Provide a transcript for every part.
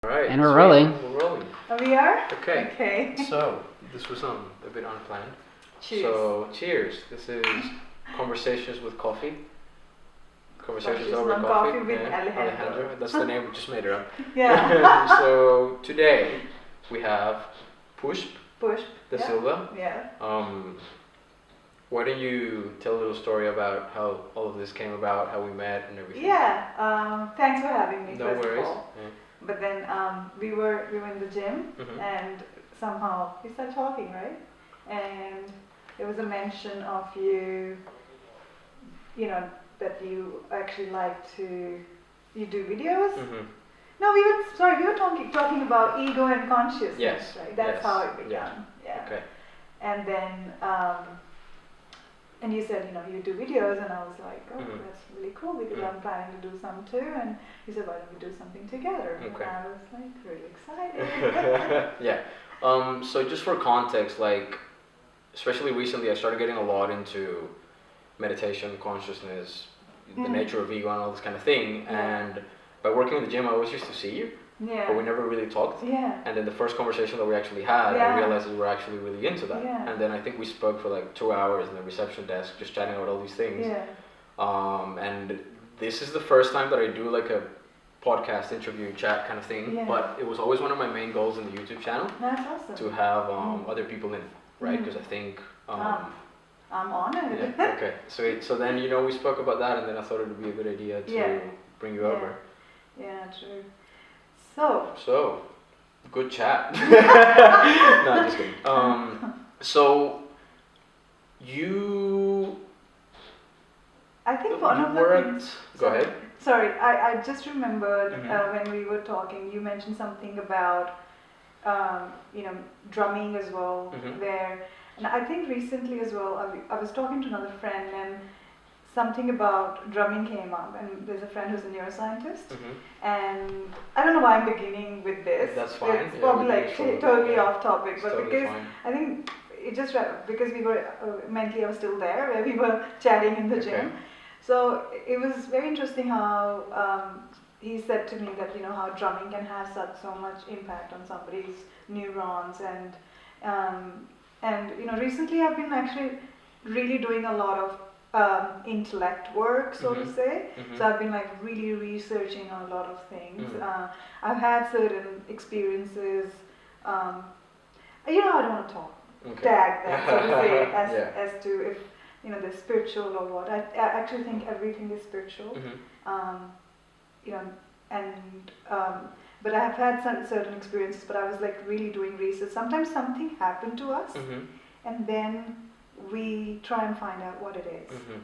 Alright, And we're rolling. We're rolling. Oh, we are? Okay. Okay. So, this was a bit unplanned. Cheers. So, cheers. This is Conversations with Coffee. Conversations over on coffee. Coffee with Alejandro. That's the name, we just made it up. Yeah. So, today we have Pushp Sidhu. Silva. Yeah. Why don't you tell a little story about how all of this came about, how we met and everything? Yeah. Thanks for having me. No first worries. Of all. Yeah. But then we were in the gym Mhm. and somehow we started talking, right? And there was a mention of you know, that you actually you do videos. Mhm. No, we were talking about ego and consciousness, Yes. right? That's Yes. how it began. Yeah. Okay. And then, and you said, you do videos, and I was like, oh, Mhm. that's really cool because Mhm. I'm planning to do some too. And you said, why don't we do something together? Okay. And I was like, really excited. Yeah. So just for context, like, especially recently, I started getting a lot into meditation, consciousness, the nature of ego, and all this kind of thing. Yeah. And by working in the gym, I always used to see you, Yeah. but we never really talked. Yeah. And then the first conversation that we actually had, Yeah. I realized that we were actually really into that. Yeah. And then I think we spoke for like 2 hours in the reception desk, just chatting about all these things. Yeah. And this is the first time that I do like a podcast interview chat kind of thing. Yeah. But it was always one of my main goals in the YouTube channel That's awesome. to have other people in, right? Mm. Because I think. I'm honored. Yeah, okay. So then we spoke about that, and then I thought it would be a good idea to Yeah. bring you Yeah. over. Yeah, true. So. So, good chat. No, just kidding. So you. I think one of the things. Go ahead. Sorry, I just remembered Mhm. when we were talking, you mentioned something about drumming as well. Mhm. And I think recently as well, I was talking to another friend and something about drumming came up, and there's a friend who's a neuroscientist, Mhm. and I don't know why I'm beginning with this. That's fine. It's Yeah, probably we can like sort of- totally yeah. off topic, It's but totally because fine. I think it just because we were mentally I was still there where we were chatting in the Okay. gym. So it was very interesting how he said to me that how drumming can have so much impact on somebody's neurons, and recently I've been actually really doing a lot of intellect work, so to Mhm. say. Mhm. So I've been like really researching on a lot of things. Mhm. I've had certain experiences. I don't want to Okay. tag that, so to say, Yeah. as to if they're spiritual or what. I actually think everything is spiritual. Mhm. But I have had some certain experiences. But I was like really doing research. Sometimes something happened to us, Mhm. and then we try and find out what it is. Mhm.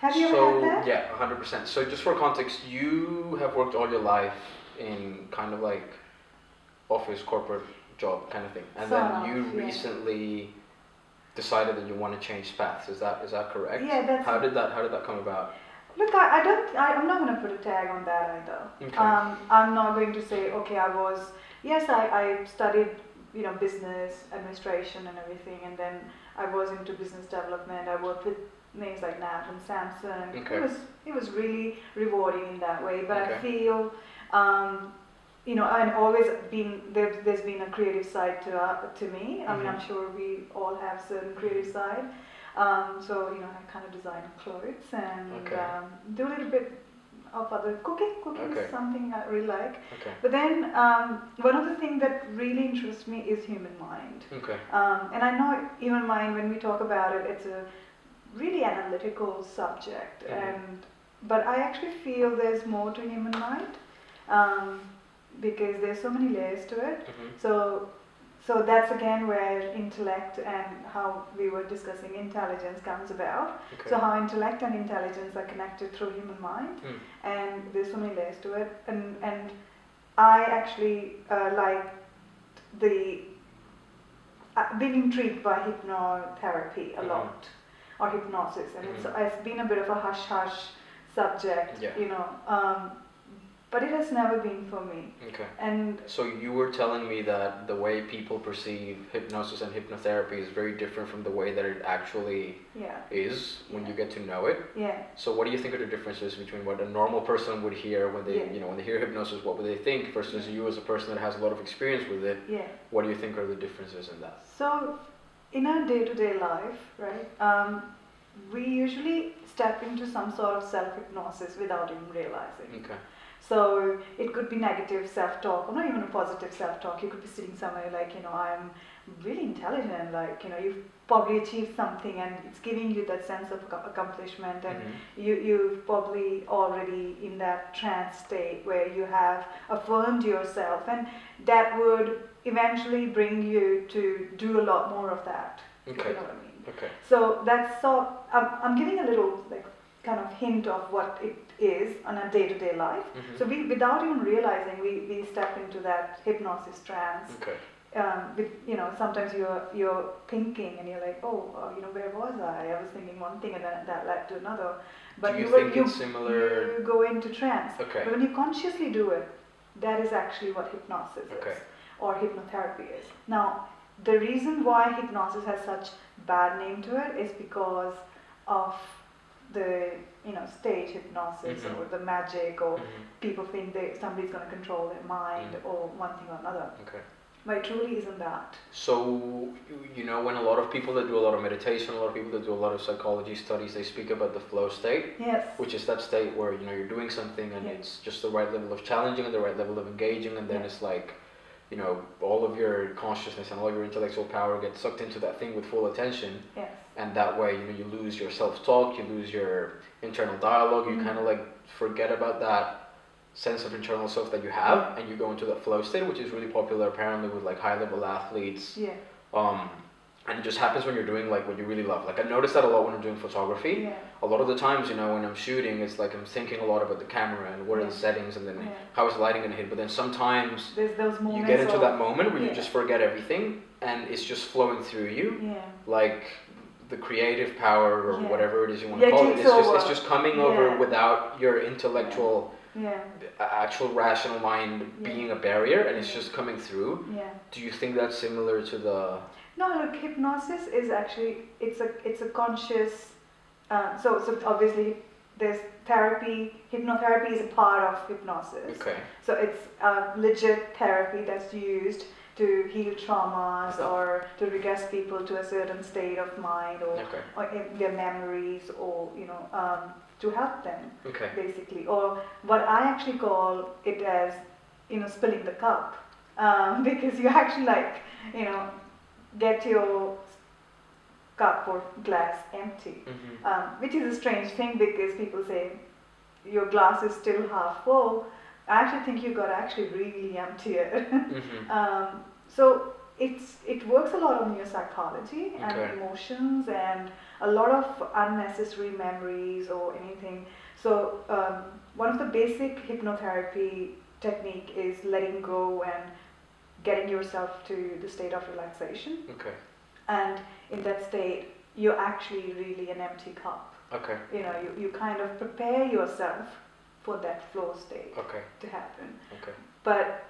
Have you ever had that? Yeah, 100%. So just for context, you have worked all your life in kind of like office, corporate job kind of thing, and Sort then of, you yeah. recently decided that you want to change paths. Is that correct? Yeah, that's. How did that come about? Look, I'm not going to put a tag on that either. Okay. I'm not going to say, okay, I studied, business administration and everything, and then I was into business development. I worked with names like NAP and Samsung. Okay. It was really rewarding in that way, but Okay. I feel, I've always there's been a creative side to me. I mean, I'm sure we all have certain creative side. So I kind of design clothes and Okay. do a little bit of other cooking. Cooking Okay. is something I really like. Okay. But then one of the things that really interests me is human mind. Okay. And I know human mind, when we talk about it, it's a really analytical subject. Mhm. But I actually feel there's more to human mind because there's so many layers to it. Mhm. So that's again where intellect and how we were discussing intelligence comes about. Okay. So how intellect and intelligence are connected through human mind, Mm. and there's so many layers to it. And I actually like been intrigued by hypnotherapy a Mhm. lot, or hypnosis, and Mhm. it's been a bit of a hush-hush subject, Yeah. but it has never been for me. Okay. And so you were telling me that the way people perceive hypnosis and hypnotherapy is very different from the way that it actually is when you get to know it. Yeah. So what do you think are the differences between what a normal person would hear when they, when they hear hypnosis, what would they think, versus you as a person that has a lot of experience with it? Yeah. What do you think are the differences in that? So in our day-to-day life, right, we usually step into some sort of self-hypnosis without even realizing. Okay. So it could be negative self-talk, or not even a positive self-talk. You could be sitting somewhere like, I'm really intelligent, like, you've probably achieved something and it's giving you that sense of accomplishment, and you've probably already in that trance state where you have affirmed yourself, and that would eventually bring you to do a lot more of that. Okay. If you know what I mean. Okay. So that's I'm giving a little like kind of hint of what it is on a day-to-day life. So we, without even realizing, we step into that hypnosis trance. Okay. Sometimes you're thinking and you're like, where was I? I was thinking one thing and then that led to another. But do you think it's similar? You go into trance. Okay. But when you consciously do it, that is actually what hypnosis is, or hypnotherapy is. Now, the reason why hypnosis has such bad name to it is because of the stage hypnosis or the magic, or people think somebody's going to control their mind or one thing or another. Okay. But it truly isn't that. So, when a lot of people that do a lot of meditation, a lot of people that do a lot of psychology studies, they speak about the flow state. Yes. Which is that state where, you're doing something and it's just the right level of challenging and the right level of engaging, and then it's like, all of your consciousness and all your intellectual power gets sucked into that thing with full attention. Yes. And that way, you lose your self-talk, you lose your internal dialogue, you kind of like forget about that sense of internal self that you have, and you go into that flow state, which is really popular apparently with like high-level athletes. Yeah. And it just happens when you're doing like what you really love. Like I notice that a lot when I'm doing photography. Yeah. A lot of the times, when I'm shooting, it's like I'm thinking a lot about the camera and what are the settings, and then how is the lighting gonna hit. But then sometimes there's those moments you get into that moment where you just forget everything and it's just flowing through you. Yeah. Like the creative power or whatever it is you want to call it. It's just coming over without your intellectual actual rational mind being a barrier, and it's just coming through. Yeah. Do you think that's similar to the... No, look, hypnosis is actually, it's a conscious, so obviously there's therapy, hypnotherapy is a part of hypnosis. Okay. So it's a legit therapy that's used to heal traumas or to regress people to a certain state of mind, or their memories, or to help them, basically. Or what I actually call it as, spilling the cup, because you actually get your cup or glass empty, which is a strange thing because people say your glass is still half full. I actually think you got to actually really empty it. So it works a lot on your psychology and emotions and a lot of unnecessary memories or anything. So one of the basic hypnotherapy technique is letting go and getting yourself to the state of relaxation. Okay. And in that state, you're actually really an empty cup. Okay. You kind of prepare yourself for that flow state to happen. Okay. But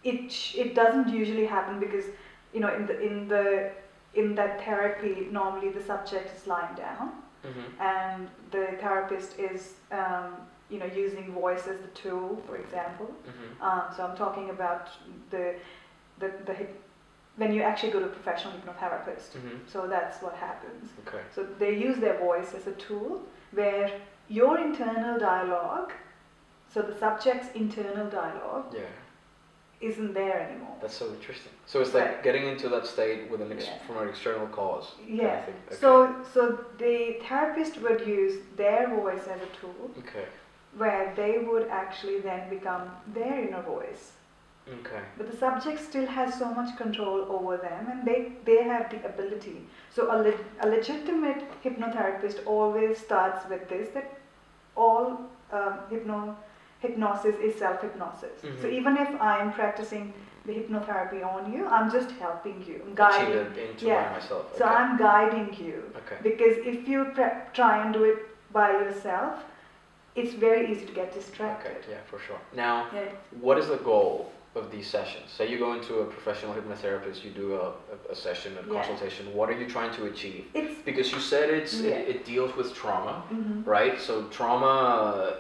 it doesn't usually happen because in that therapy, normally the subject is lying down, and the therapist is using voice as the tool, for example. So I'm talking about when you actually go to a professional hypnotherapist. So that's what happens. Okay. So they use their voice as a tool where your internal dialogue, so the subject's internal dialogue, isn't there anymore. That's so interesting. So it's like getting into that state with from an external cause. Yeah. So the therapist would use their voice as a tool. Okay. Where they would actually then become their inner voice. Okay. But the subject still has so much control over them, and they have the ability. So a legitimate hypnotherapist always starts with this, that all hypnosis is self-hypnosis. So even if I'm practicing the hypnotherapy on you, I'm just helping you. I'm guiding. By myself. Okay. So I'm guiding you. Okay. Because if you try and do it by yourself, it's very easy to get distracted. Okay, yeah, for sure. Now, what is the goal of these sessions? Say you go into a professional hypnotherapist, you do a session, a consultation. What are you trying to achieve? Because you said it deals with trauma, right? So trauma,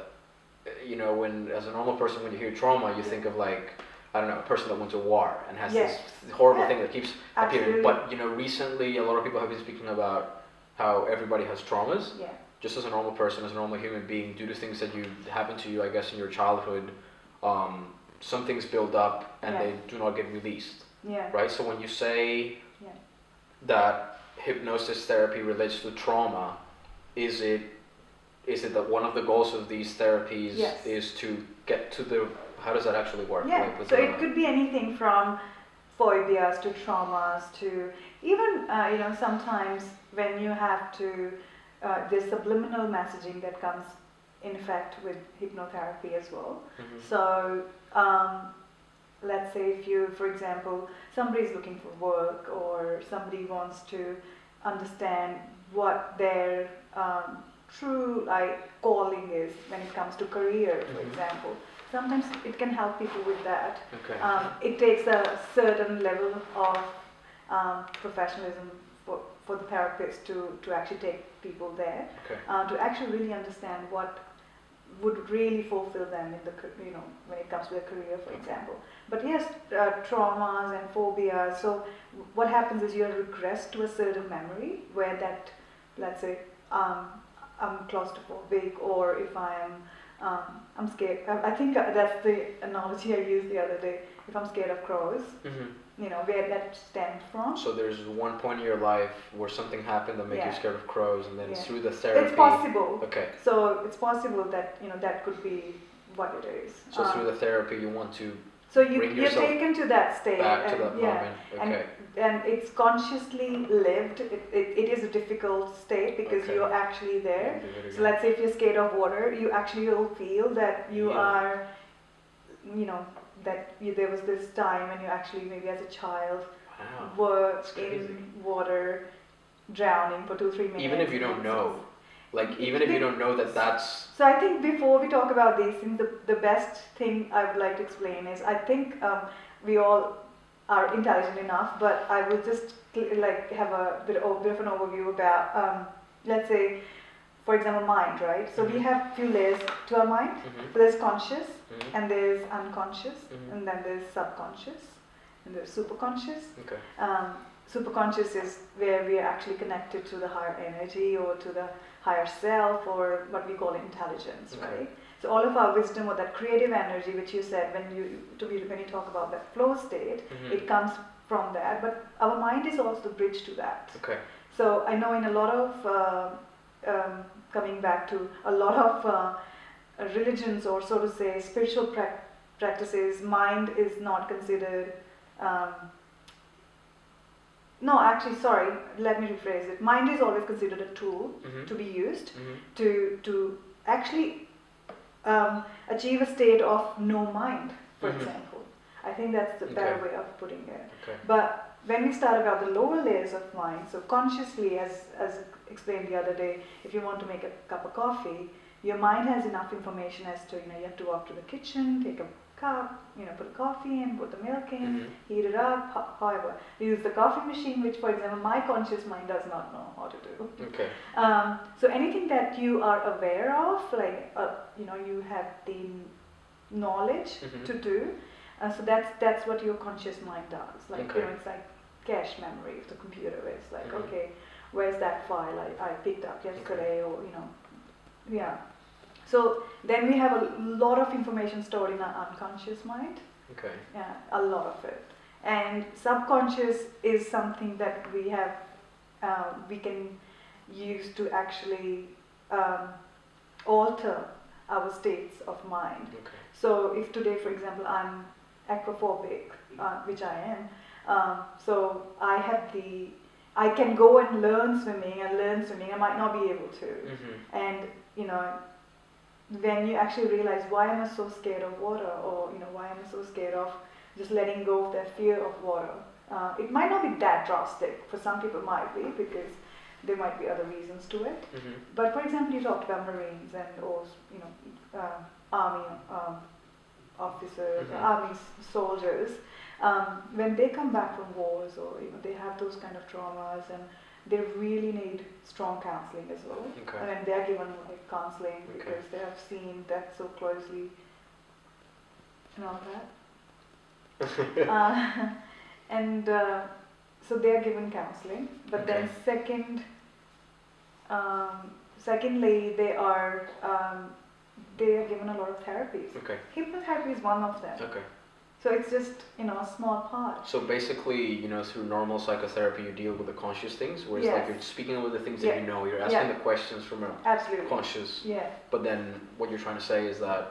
you know, when as a normal person, when you hear trauma, you think of like, I don't know, a person that went to war and has this horrible thing that keeps appearing. But you know, recently a lot of people have been speaking about how everybody has traumas. Yeah. Just as a normal person, as a normal human being, due to things that happened to you, I guess, in your childhood, some things build up and they do not get released. Yeah. Right? So when you say that hypnosis therapy relates to trauma, is it that one of the goals of these therapies is to get to the, how does that actually work? Yeah, like so it could be anything from phobias to traumas to even, you know, sometimes when you have to, there's subliminal messaging that comes in effect with hypnotherapy as well. So let's say if you, for example, somebody's looking for work or somebody wants to understand what their true calling is when it comes to career, for example. Sometimes it can help people with that. Okay. It takes a certain level of professionalism for the therapist to actually take people there, to actually really understand what would really fulfill them in the, you know, when it comes to their career, for example. But yes, traumas and phobias. So what happens is you are regressed to a certain memory where that, let's say, I'm claustrophobic, or if I'm scared. I think that's the analogy I used the other day. If I'm scared of crows, you know, where that stemmed from. So there's one point in your life where something happened that made you scared of crows, and then through the therapy. It's possible. Okay. So it's possible that, you know, that could be what it is. So through the therapy, you want to. So you're taken to that state. Back to that moment. Okay. And it's consciously lived. It is a difficult state because you're actually there. So let's say if you're scared of water, you actually will feel that you are, you know, that there was this time when you actually maybe as a child were in water, drowning for 2-3 minutes. Even if you don't know. Like, even if you don't know that that's... So I think before we talk about these things, the best thing I would like to explain is, I think we all are intelligent enough, but I will just like have a bit of an overview about, let's say, for example, mind, right? So we have few layers to our mind. So there's conscious, and there's unconscious, and then there's subconscious, and there's superconscious. Okay. Superconscious is where we are actually connected to the higher energy or to the higher self, or what we call intelligence, right? So all of our wisdom or that creative energy, which you said when you talk about that flow state, it comes from that. But our mind is also the bridge to that. Okay. So I know in a lot of coming back to a lot of religions, or so to say spiritual practices, mind is not considered. No, actually, sorry, let me rephrase it. Mind is always considered a tool to be used to actually achieve a state of no mind, for example. I think that's the better way of putting it. Okay. But when we start about the lower layers of mind, so consciously, as explained the other day, if you want to make a cup of coffee, your mind has enough information as to, you know, you have to walk to the kitchen, take a cup, you know, put a coffee in, put the milk in, heat it up, however. Use the coffee machine, which, for example, my conscious mind does not know how to do. Okay. So anything that you are aware of, like, you know, you have the knowledge to do, so that's what your conscious mind does. Like, you know, it's like cache memory of the computer. It's like, okay, where's that file I picked up yesterday, or, you know, So then we have a lot of information stored in our unconscious mind. Okay. Yeah, a lot of it. And subconscious is something that we have, we can use to actually alter our states of mind. Okay. So if today, for example, I'm aquaphobic, which I am, so I can go and learn swimming, I might not be able to. And, you know, when you actually realize, why am I so scared of water, or, you know, why am I so scared of just letting go of that fear of water? It might not be that drastic. For some people, it might be, because there might be other reasons to it. Mm-hmm. But for example, you talked about Marines and Army officers, Mm-hmm. Army soldiers. When they come back from wars, or they have those kind of traumas, and they really need strong counseling as well. Okay. I mean, they are given like counseling Okay. because they have seen that so closely and all that. So they are given counseling, but Okay. then secondly, they are given a lot of therapies. Okay. Hypnotherapy is one of them. Okay. So it's just a small part. So basically, through normal psychotherapy, you deal with the conscious things, whereas like you're speaking with the things that you know, you're asking the questions from a Absolutely. conscious. Yeah. But then what you're trying to say is that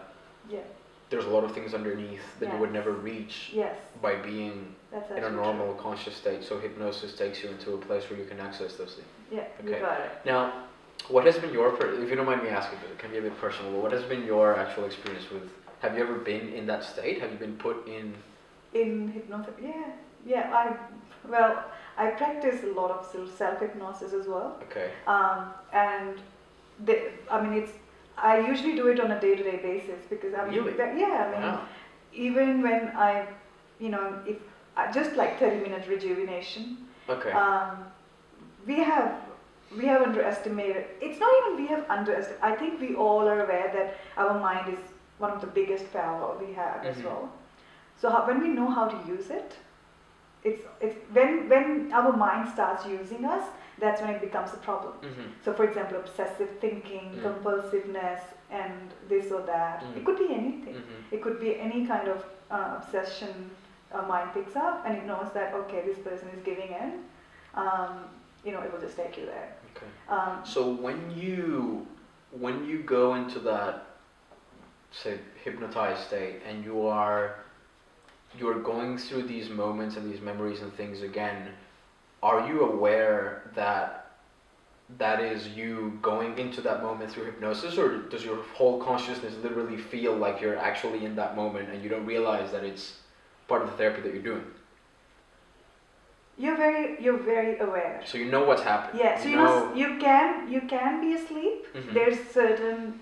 there's a lot of things underneath that you would never reach by being in a normal conscious state. So hypnosis takes you into a place where you can access those things. Yeah, okay. You got it. Now, what has been your, if you don't mind me asking, but it can be a bit personal, but what has been your actual experience with, have you ever been in that state? Have you been put in hypnotherapy? Yeah. I practice a lot of self-hypnosis as well. Okay. And I usually do it on a day-to-day basis because Really? Wow. Even when if just like 30-minute rejuvenation. Okay. We have underestimated. It's not even we have underestimated. I think we all are aware that our mind is one of the biggest power we have as well. So when we know how to use it, it's when our mind starts using us, that's when it becomes a problem. Mm-hmm. So for example, obsessive thinking, compulsiveness, and this or that. It could be anything. Mm-hmm. It could be any kind of obsession mind picks up, and it knows that okay, this person is giving in. It will just take you there. Okay. So when you go into that, say, hypnotized state, and you're going through these moments and these memories and things again, are you aware that that is you going into that moment through hypnosis, or does your whole consciousness literally feel like you're actually in that moment and you don't realize that it's part of the therapy that you're doing? You're very aware. So you know what's happening. Yeah. So you can be asleep. Mm-hmm. There's certain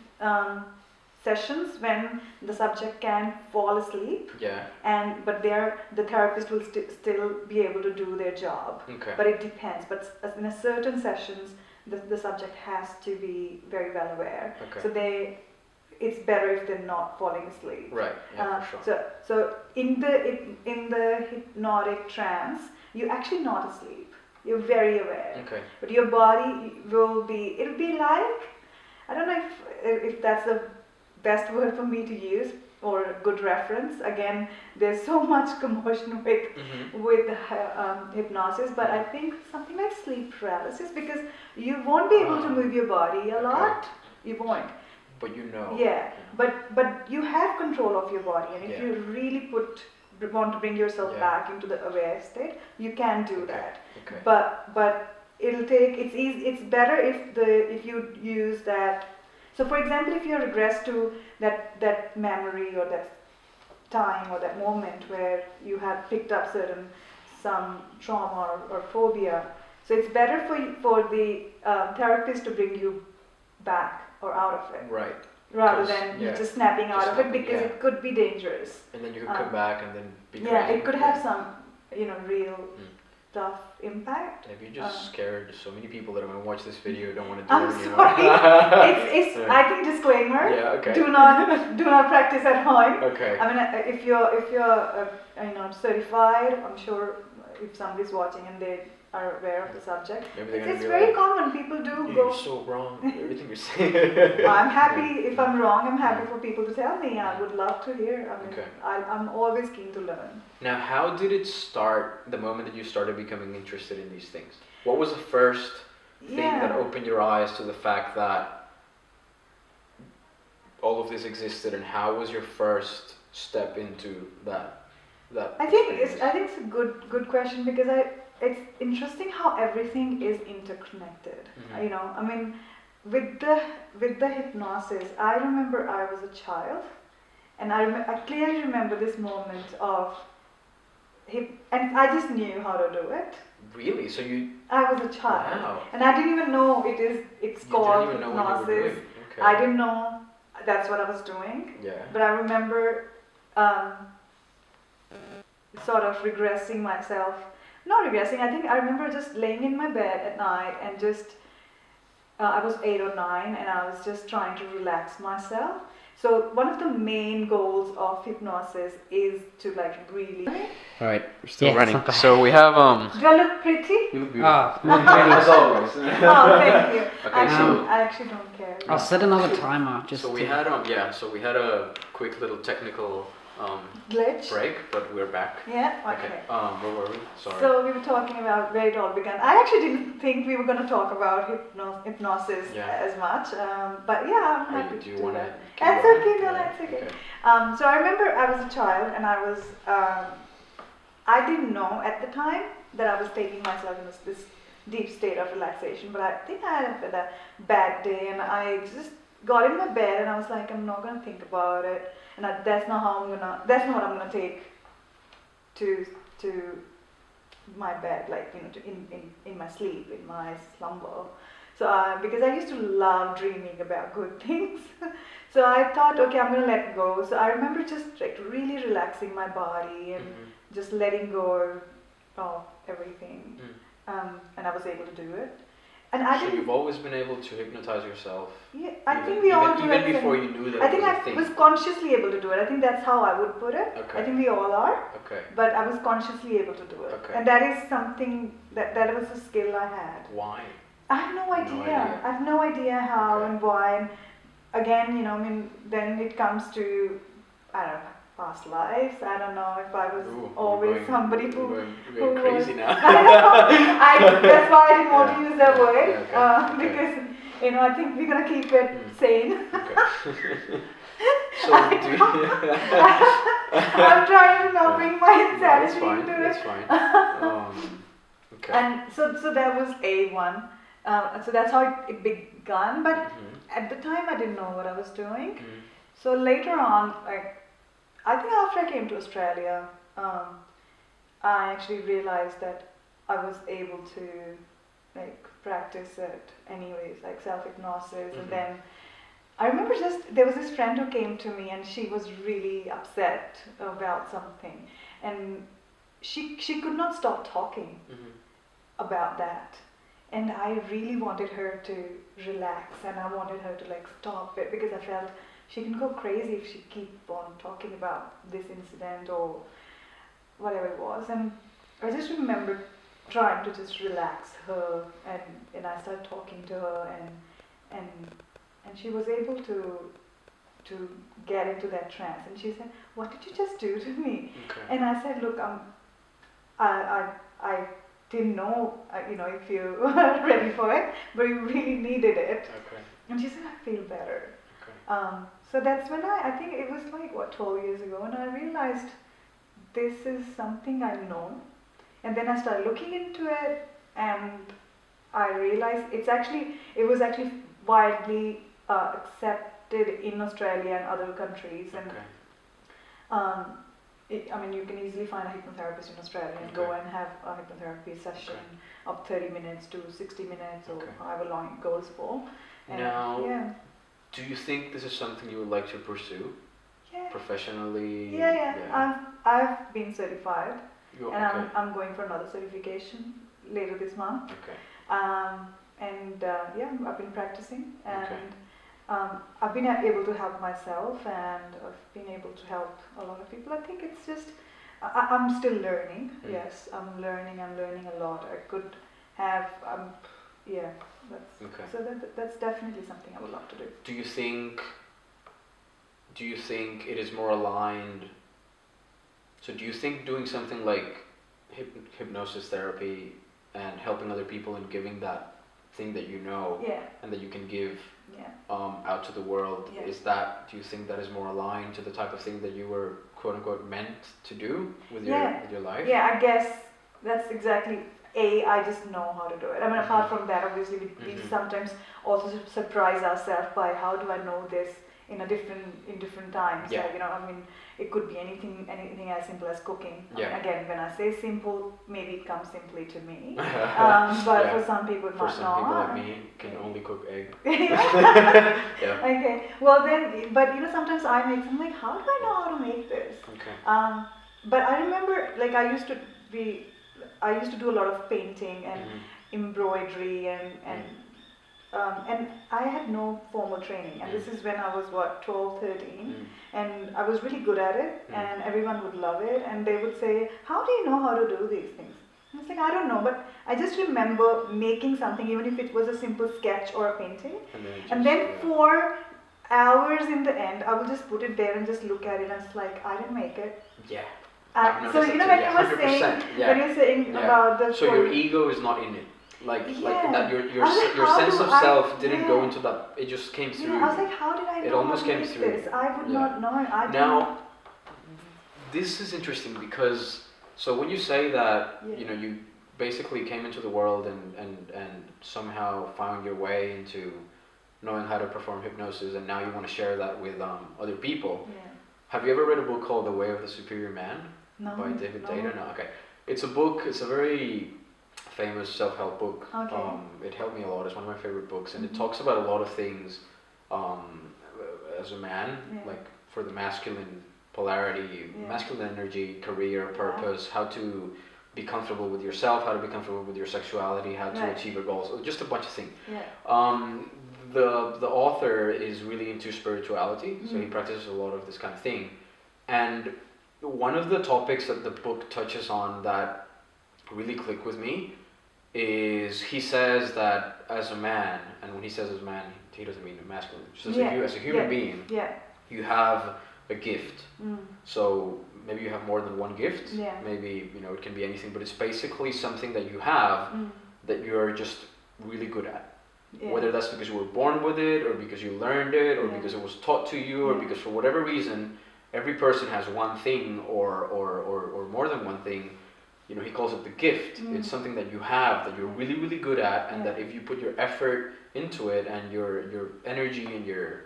sessions when the subject can fall asleep. Yeah. But the therapist will still be able to do their job. Okay. But it depends. But in a certain sessions, the subject has to be very well aware. Okay. So it's better if they're not falling asleep. Right. Yeah, for sure. So in the hypnotic trance, you're actually not asleep. You're very aware. Okay. But your body it'll be like, I don't know if that's the best word for me to use or a good reference. Again, there's so much commotion with hypnosis, but I think something like sleep paralysis, because you won't be able to move your body a lot. You won't. But Yeah, but you have control of your body, and if you really want to bring yourself back into the aware state, you can do that. Okay. But it'll take. It's better if you use that. So for example, if you regress to that memory or that time or that moment where you had picked up some trauma or phobia, so it's better for the therapist to bring you back or out of it. Right. Rather than you just snapping out of it, because it could be dangerous. And then you could come back and then be crazy. Yeah, it could have some, real tough impact. Maybe you just scared so many people that are going to watch this video don't want to do I'm it anymore. sorry. It's I think disclaimer. Yeah, okay. Do not practice at home. Okay. I mean, if you're certified, I'm sure if somebody's watching and they are aware of the subject, it's very common. People do go. You're so wrong. Everything you're saying. I'm happy if I'm wrong. I'm happy for people to tell me. I would love to hear. I mean, I'm always keen to learn. Now, how did it start? The moment that you started becoming interested in these things, what was the first thing that opened your eyes to the fact that all of this existed, and how was your first step into that? I think it's a good question, because it's interesting how everything is interconnected. Mm-hmm. I mean, with the hypnosis, I remember I was a child, and I clearly remember this moment of and I just knew how to do it. Really? So I was a child, wow. and I didn't even know it's called hypnosis. Know what you were doing. Okay. I didn't know that's what I was doing. Yeah. But I remember sort of regressing myself. Not regressing. I think I remember just laying in my bed at night and just I was 8 or 9, and I was just trying to relax myself. So one of the main goals of hypnosis is to like really. All right, we're still running. So we have Do I look pretty? You look beautiful. As always. Oh, thank you. Okay, I actually don't care. I'll set another timer. So we had So we had a quick little technical glitch break, but we're back. Yeah. Okay. Where were we? Sorry. So we were talking about where it all began. I actually didn't think we were going to talk about hypnosis as much, but yeah, I'm happy to do that. That's okay. No, that's okay. So I remember I was a child, and I was. I didn't know at the time that I was taking myself in this deep state of relaxation, but I think I had a bad day, and I just got in my bed, and I was like, I'm not gonna think about it, and that's not what I'm gonna take to my bed, like in my sleep, in my slumber. So because I used to love dreaming about good things, so I thought, okay, I'm gonna let go. So I remember just like really relaxing my body and just letting go of everything, and I was able to do it. And so you've always been able to hypnotize yourself? Yeah, I think we all do. Even before you knew that. I think I was consciously able to do it. I think that's how I would put it. Okay. I think we all are. Okay. But I was consciously able to do it. Okay. And that is something that was a skill I had. Why? I have no idea. I have no idea how and why. And again, then it comes to, I don't know, past lives. I don't know if I was always somebody who going crazy was, now. I know. That's why I didn't want to use that word Okay. because I think we're gonna keep it sane. Okay. So I'm trying to not bring my insanity into it. That's fine. Okay. And so that was A1. So that's how it began. But at the time, I didn't know what I was doing. So later on, I think after I came to Australia, I actually realized that I was able to practice it anyways, like self-hypnosis. And then I remember there was this friend who came to me, and she was really upset about something, and she could not stop talking about that. And I really wanted her to relax, and I wanted her to stop it, because I felt she can go crazy if she keep on talking about this incident or whatever it was. And I just remember trying to just relax her, and I started talking to her, and she was able to get into that trance. And she said, "What did you just do to me?" Okay. And I said, "Look, I didn't know, if you were ready for it, but you really needed it." Okay. And she said, "I feel better." Okay. So that's when I think it was 12 years ago, and I realized this is something I know. And then I started looking into it, and I realized it was actually widely accepted in Australia and other countries. And you can easily find a hypnotherapist in Australia and go and have a hypnotherapy session of 30 minutes to 60 minutes or however long it goes for. And now, do you think this is something you would like to pursue professionally? Yeah. I've been certified, and I'm going for another certification later this month. Okay. I've been practicing, and I've been able to help myself, and I've been able to help a lot of people. I think it's just I'm still learning. Yes, I'm learning a lot. I could have So that's definitely something I would love to do. Do you think it is more aligned? So do you think doing something like hypnosis therapy and helping other people and giving that thing that you know and that you can give out to the world, do you think that is more aligned to the type of thing that you were quote unquote meant to do with your life? Yeah, I guess that's exactly. I just know how to do it. I mean, apart from that, obviously, we sometimes also surprise ourselves by how do I know this in different times. Yeah. Like, you know, I mean, it could be anything as simple as cooking. I Yeah. mean, again, when I say simple, maybe it comes simply to me. But Yeah. for some people, it For might some not. people like me, can only cook egg. Yeah. Yeah. Okay. Well then, but you know, sometimes I make something like, how do I know how to make this? Okay. But I remember, like, I used to do a lot of painting and embroidery and I had no formal training, and this is when I was 12, 13, and I was really good at it, and everyone would love it, and they would say, how do you know how to do these things? I was like, I don't know, but I just remember making something, even if it was a simple sketch or a painting, and then for hours in the end, I will just put it there and just look at it, and it's like, I didn't make it. Yeah. So you know, when you were saying, when you're saying about the... So your ego is not in it. Like that your sense of self didn't go into that, it just came through. I was like, how did I know it almost how to came make through. This? I would not know. Now, this is interesting because, so when you say that, you know, you basically came into the world and somehow found your way into knowing how to perform hypnosis, and now you want to share that with other people. Yeah. Have you ever read a book called The Way of the Superior Man? No. By David Data? No, okay. It's a book, it's a very famous self-help book. Okay. It helped me a lot. It's one of my favorite books, and it talks about a lot of things as a man, like for the masculine polarity, masculine energy, career, purpose, how to be comfortable with yourself, how to be comfortable with your sexuality, how to achieve your goals, just a bunch of things. The author is really into spirituality, so he practices a lot of this kind of thing, and one of the topics that the book touches on that really clicked with me is he says that as a man, and when he says as a man, he doesn't mean masculine, just as a human being, you have a gift. So maybe you have more than one gift, maybe, you know, it can be anything, but it's basically something that you have that you're just really good at. Whether that's because you were born with it, or because you learned it, or because it was taught to you, or because for whatever reason, every person has one thing or more than one thing. You know, he calls it the gift. It's something that you have that you're really, really good at, and that if you put your effort into it and your energy and your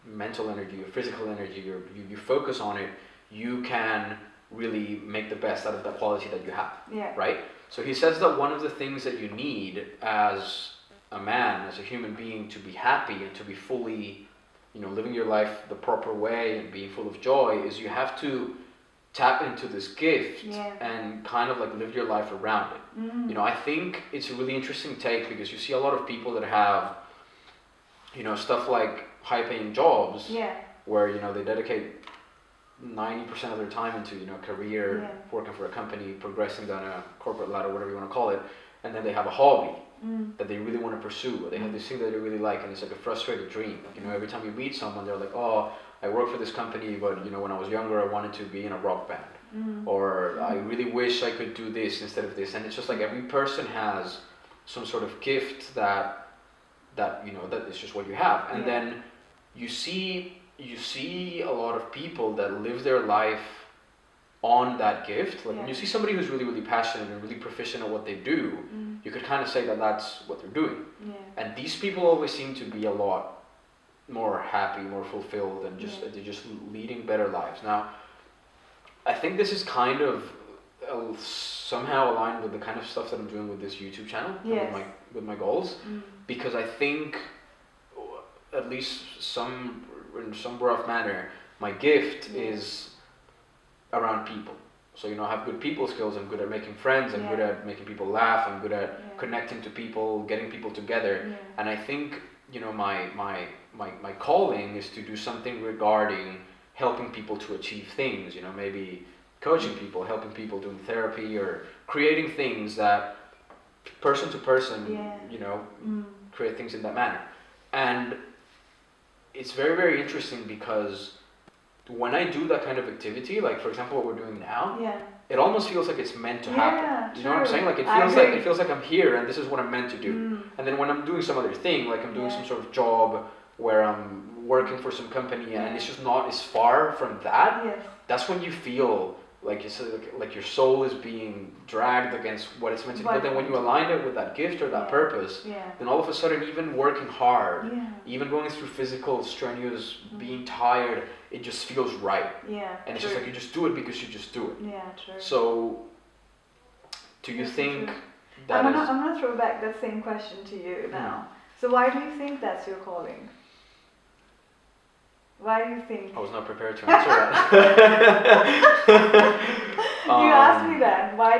mental energy, your physical energy, you focus on it, you can really make the best out of that quality that you have. Right? So he says that one of the things that you need as a man, as a human being, to be happy and to be fully, you know, living your life the proper way and being full of joy, is you have to tap into this gift and kind of like live your life around it. You know, I think it's a really interesting take, because you see a lot of people that have, you know, stuff like high-paying jobs where, you know, they dedicate 90% of their time into, you know, career, working for a company, progressing down a corporate ladder, whatever you want to call it, and then they have a hobby that they really want to pursue, or they have this thing that they really like, and it's like a frustrated dream. You know, every time you meet someone, they're like, oh, I work for this company, but, you know, when I was younger, I wanted to be in a rock band, or I really wish I could do this instead of this. And it's just like every person has some sort of gift that you know, that is just what you have. And then you see a lot of people that live their life on that gift. Like when you see somebody who's really, really passionate and really proficient at what they do, you could kind of say that that's what they're doing. And these people always seem to be a lot more happy, more fulfilled, and they're just leading better lives. Now, I think this is kind of somehow aligned with the kind of stuff that I'm doing with this YouTube channel, with my goals, because I think, at least in some rough manner, my gift is around people. So, you know, I have good people skills. I'm good at making friends. I'm good at making people laugh. I'm good at connecting to people, getting people together. And I think, you know, my calling is to do something regarding helping people to achieve things. You know, maybe coaching people, helping people doing therapy, or creating things that person to person, you know, create things in that manner. And it's very, very interesting, because when I do that kind of activity, like for example what we're doing now, it almost feels like it's meant to happen. You know what I'm saying? Like it feels like I'm here and this is what I'm meant to do. And then when I'm doing some other thing, like I'm doing some sort of job where I'm working for some company and it's just not as far from that, that's when you feel like you said, like your soul is being dragged against what it's meant to be. But then when you align it with that gift or that purpose, then all of a sudden, even working hard, even going through physical, strenuous, being tired, it just feels right. Yeah. And it's just like you just do it because you just do it. Yeah, true. So, do you think that I'm gonna throw back that same question to you now. So why do you think that's your calling? Why do you think? I was not prepared to answer that. You asked me that. Why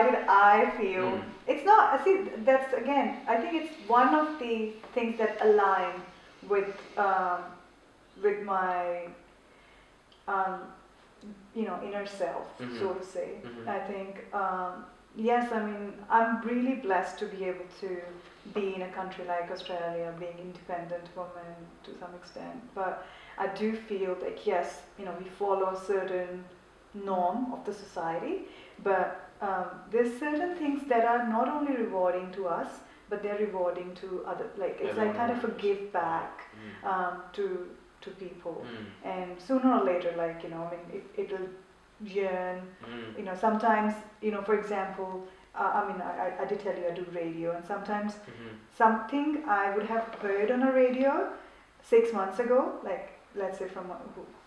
did I feel? It's not. See, that's again. I think it's one of the things that align with my inner self, so to say. I think yes. I mean, I'm really blessed to be able to be in a country like Australia, being independent woman to some extent. But I do feel like yes, we follow a certain norm of the society, but there's certain things that are not only rewarding to us, but they're rewarding to other. Like it's like kind of a give back to people, and sooner or later, like it'll yearn. Sometimes for example. I did tell you I do radio, and sometimes something I would have heard on a radio 6 months ago, like let's say from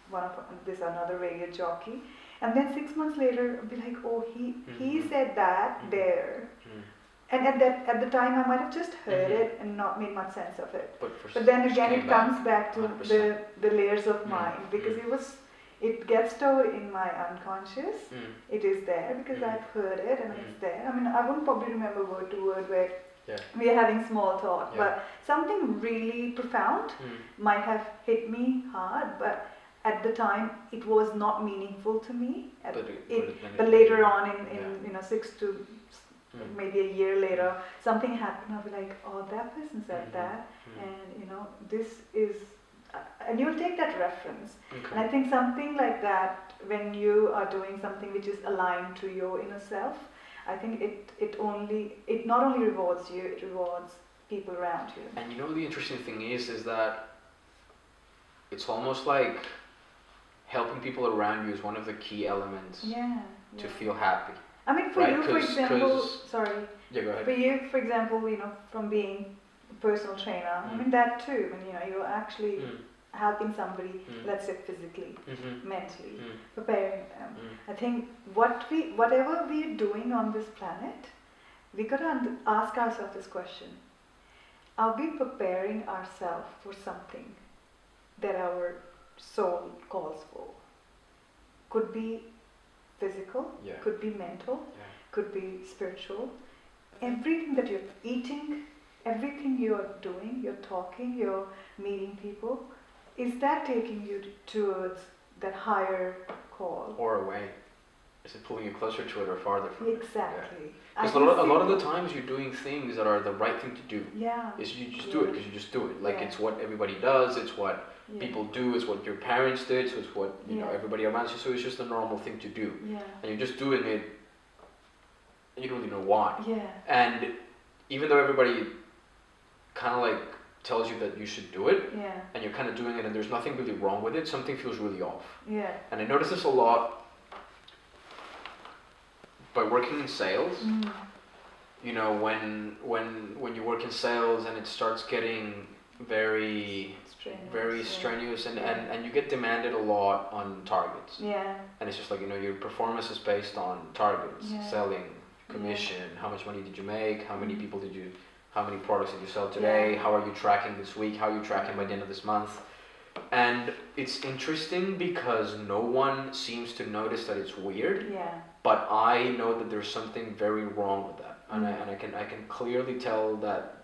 one of this another radio jockey, and then 6 months later I'd be like, oh, he said that there, and at the time I might have just heard it and not made much sense of it. But then again it comes back to the layers of mind, because it gets stored in my unconscious. It is there because I've heard it and it's there. I mean, I won't probably remember word to word where we are having small talk, but something really profound might have hit me hard, but at the time it was not meaningful to me. But later on in 6 to maybe a year later, something happened. I'll be like, oh, that person said that, and this is. And you'll take that reference. And I think something like that, when you are doing something which is aligned to your inner self, I think it not only rewards you, it rewards people around you. And the interesting thing is that it's almost like helping people around you is one of the key elements to feel happy. I mean, for you, for example, sorry. Yeah, go ahead. For you, for example, from being personal trainer, I mean that too, when you're actually helping somebody, let's say physically, mentally, preparing them. I think whatever we're doing on this planet, we gotta ask ourselves this question: are we preparing ourselves for something that our soul calls for? Could be physical, could be mental, could be spiritual. Everything that you're eating, everything you're doing, you're talking, you're meeting people, is that taking you towards that higher call? Or away? Is it pulling you closer to it or farther from it? Exactly. Because a lot of the times you're doing things that are the right thing to do. Yeah. You just do it because you just do it. Like it's what everybody does, it's what people do, it's what your parents did, so it's what everybody around you, so it's just a normal thing to do. Yeah. And you're just doing it, and you don't really know why. Yeah. And even though everybody kind of like tells you that you should do it, and you're kind of doing it and there's nothing really wrong with it, something feels really off. Yeah. And I notice this a lot by working in sales. When you work in sales and it starts getting very strenuous and you get demanded a lot on targets. Yeah. And it's just like, your performance is based on targets, selling, commission, how much money did you make, how many people how many products did you sell today, how are you tracking this week, how are you tracking by the end of this month. And it's interesting because no one seems to notice that it's weird, but I know that there's something very wrong with that, and I can clearly tell that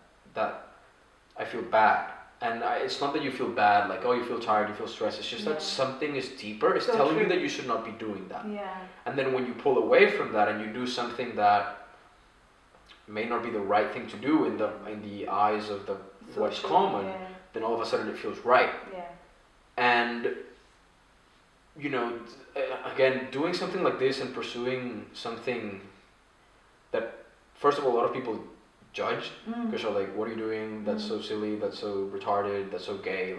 I feel bad. And it's not that you feel bad, like, oh, you feel tired, you feel stressed. It's just that something is deeper. It's telling you that you should not be doing that. Yeah. And then when you pull away from that and you do something that may not be the right thing to do in the eyes of what's common, then all of a sudden it feels right. Yeah. And again, doing something like this and pursuing something that, first of all, a lot of people judge, because they're like, what are you doing? That's so silly, that's so retarded, that's so gay.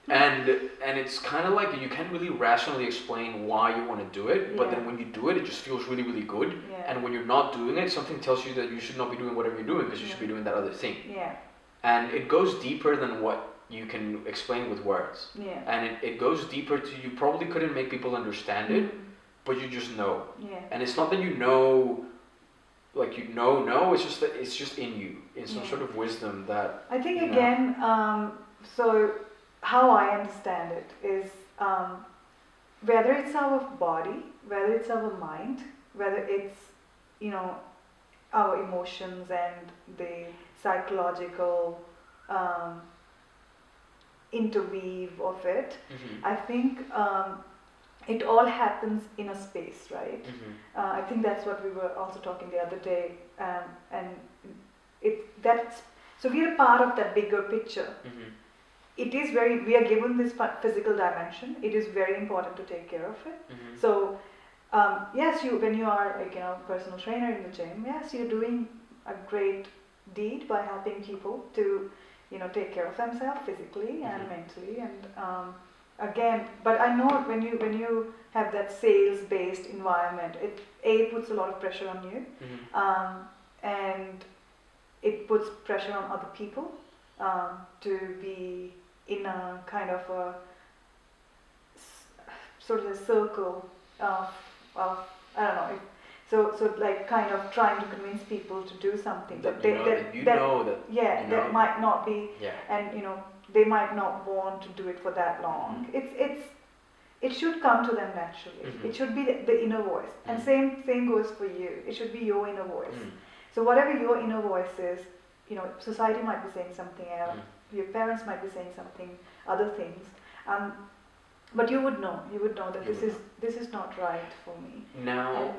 And it's kind of like you can't really rationally explain why you want to do it, but then when you do it, it just feels really, really good. Yeah. And when you're not doing it, something tells you that you should not be doing whatever you're doing because you should be doing that other thing. Yeah. And it goes deeper than what you can explain with words. Yeah. And it goes deeper to, you probably couldn't make people understand it, but you just know. Yeah. And it's not that you know, like you know, it's just that it's just in you, in some sort of wisdom that. I think again, so how I understand it is whether it's our body, whether it's our mind, whether it's, you know, our emotions and the psychological interweave of it, I think it all happens in a space, right? I think that's what we were also talking the other day, and so we are part of that bigger picture. It is we are given this physical dimension. It is very important to take care of it. So yes, when you are like, you know, personal trainer in the gym, yes, you're doing a great deed by helping people to, you know, take care of themselves physically and mentally, and again, but I know when you have that sales-based environment, it puts a lot of pressure on you, and it puts pressure on other people to be in a kind of a sort of a circle of I don't know. So like kind of trying to convince people to do something that might not be, and you know, they might not want to do it for that long. It should come to them naturally. It should be the inner voice, and same goes for you. It should be your inner voice. So whatever your inner voice is, you know, society might be saying something else. Your parents might be saying something, other things. But you would know that this is not right for me. Now,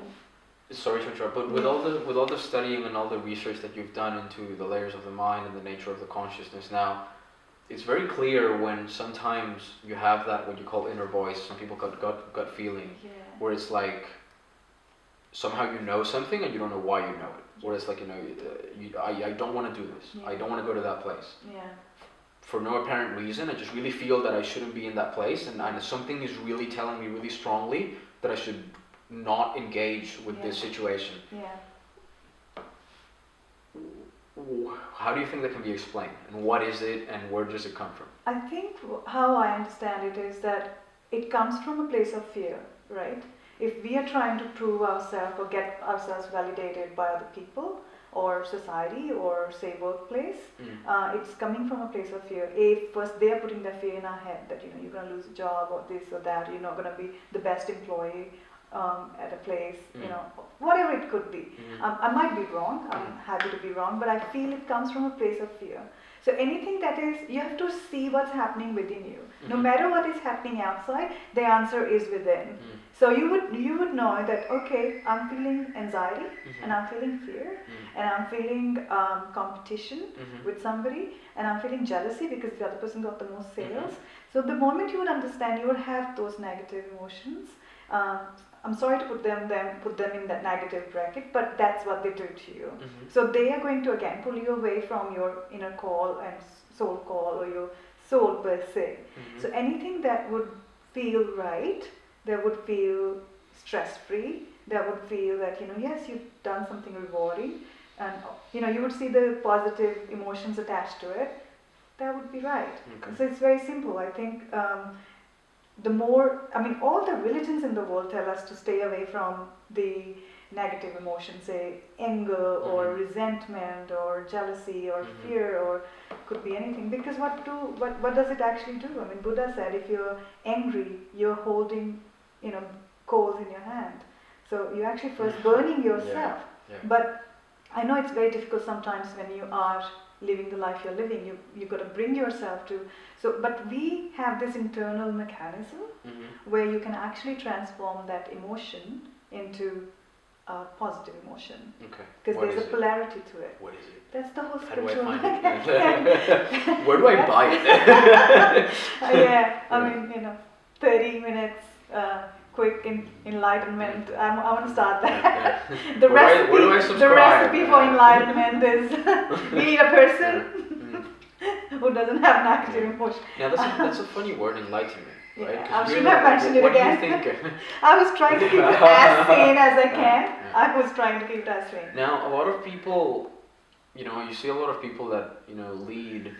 sorry to interrupt, but with all the studying and all the research that you've done into the layers of the mind and the nature of the consciousness, now it's very clear when sometimes you have that what you call inner voice. Some people call gut feeling, where it's like somehow you know something and you don't know why you know it. Where it's like, you know, I don't want to do this. I don't want to go to that place. For no apparent reason, I just really feel that I shouldn't be in that place, and something is really telling me really strongly that I should not engage with this situation. How do you think that can be explained, and what is it, and where does it come from? I think how I understand it is that it comes from a place of fear, right? If we are trying to prove ourselves or get ourselves validated by other people or society or say workplace, it's coming from a place of fear. First they are putting their fear in our head that, you know, you're going to lose a job or this or that, you're not going to be the best employee at a place, you know, whatever it could be. I might be wrong, I'm happy to be wrong, but I feel it comes from a place of fear. So anything that is, you have to see what's happening within you. No matter what is happening outside, the answer is within. So you would know that, okay, I'm feeling anxiety, and I'm feeling fear, and I'm feeling competition with somebody, and I'm feeling jealousy because the other person got the most sales. So the moment you would understand, you would have those negative emotions. I'm sorry to put them in that negative bracket, but that's what they do to you. So they are going to again pull you away from your inner call and soul call, or your soul per se. So anything that would feel right, that would feel stress-free, that would feel that, you know, yes, you've done something rewarding, and, you know, you would see the positive emotions attached to it, that would be right. So it's very simple. I think all the religions in the world tell us to stay away from the negative emotions, say anger or resentment or jealousy or fear, or could be anything, because what does it actually do? I mean, Buddha said if you're angry, you're holding, you know, coals in your hand. So you're actually first burning yourself. But I know it's very difficult sometimes when you are living the life you're living. You've got to bring yourself to. So, but we have this internal mechanism where you can actually transform that emotion into a positive emotion. Because there's a polarity to it. What is it? That's the whole spiritual. spiritual. How do I find it? Where do I buy it? I mean, you know, 30 minutes. Quick enlightenment. I want to start that. The recipe for enlightenment is we need a person who doesn't have negative emotion. Now that's a funny word, enlightenment, right? Yeah, I should have mentioned it again. What do you think? I was trying to keep it as sane as I can. I was trying to keep it as sane. Now, a lot of people, you see a lot of people that, lead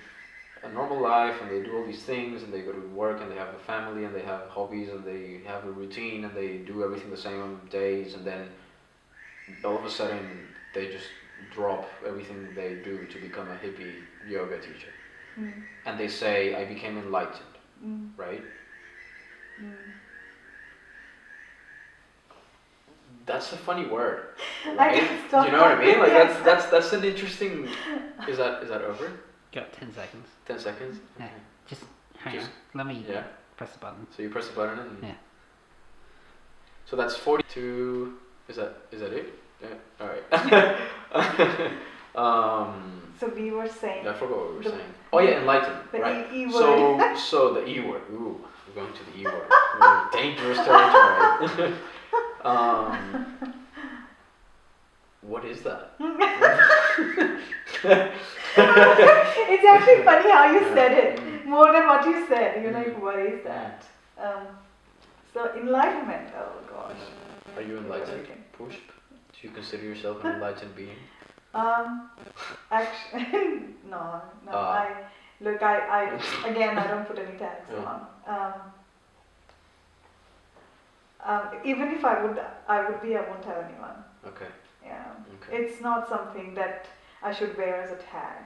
a normal life and they do all these things and they go to work and they have a family and they have hobbies and they have a routine and they do everything the same on days, and then all of a sudden they just drop everything they do to become a hippie yoga teacher. And they say, I became enlightened, right? That's a funny word, right? Do you know what I mean? Like that's an interesting. Is that over? Got 10 seconds. 10 seconds. Yeah. Just hang on. Let me press the button. So you press the button and. Yeah. So that's 42. Is that it? Yeah. All right. So we were saying. I forgot what we were saying. Oh yeah, enlightened. Right. E word. So the E word. Ooh, we're going to the E word. We're in dangerous territory. What is that? It's actually funny how you said it, more than what you said. You're like, what is that? So enlightenment, oh gosh. Are you enlightened, Pushp? Do you consider yourself an enlightened being? Actually, no. I again, I don't put any tags on. Even if I would be, I won't tell anyone. Okay. Yeah. Okay. It's not something that I should wear as a tag.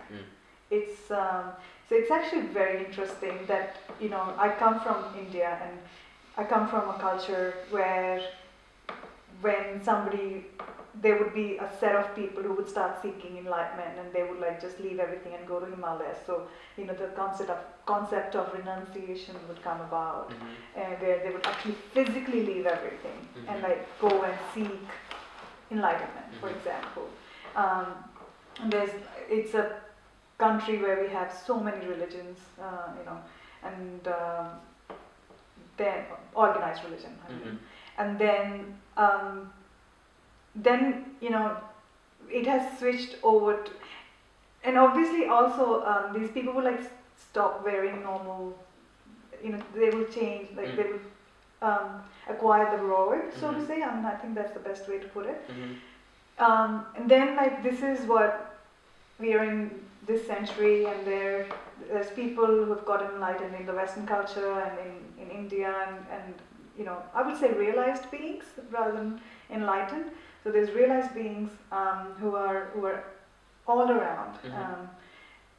It's so it's actually very interesting that I come from India and I come from a culture where when there would be a set of people who would start seeking enlightenment and they would just leave everything and go to Himalayas. So the concept of renunciation would come about, where they would actually physically leave everything and go and seek enlightenment, for example. And it's a country where we have so many religions, and then organized religion. I mean. And then it has switched over to, and obviously also these people will stop wearing normal, they will change, they will acquire the robe, so to say. I mean, I think that's the best way to put it. And then this is what we are in this century, and there's people who have gotten enlightened in the Western culture and in India, and I would say realized beings rather than enlightened. So there's realized beings who are all around,